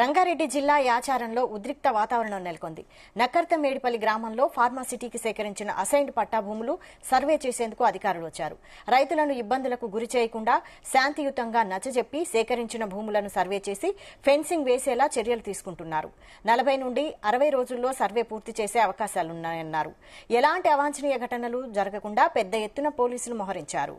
రంగారెడ్డి జిల్లా యాచారంలో ఉద్రిక్త వాతావరణం నెలకొంది. నక్కర్తమేడిపల్లి గ్రామంలో ఫార్మాసిటీకి సేకరించిన అసైన్డ్ పట్టా భూములు సర్వే చేసేందుకు అధికారులు వచ్చారు. రైతులను ఇబ్బందులకు గురి చేయకుండా శాంతియుతంగా నచ్చజెప్పి సేకరించిన భూములను సర్వే చేసి ఫెన్సింగ్ వేసేలా చర్యలు తీసుకుంటున్నారు. 40 నుండి 60 రోజుల్లో సర్వే పూర్తి చేసే అవకాశాలున్నాయన్నారు. ఎలాంటి అవాంఛనీయ ఘటనలు జరగకుండా పెద్ద ఎత్తున పోలీసులు మోహరించారు.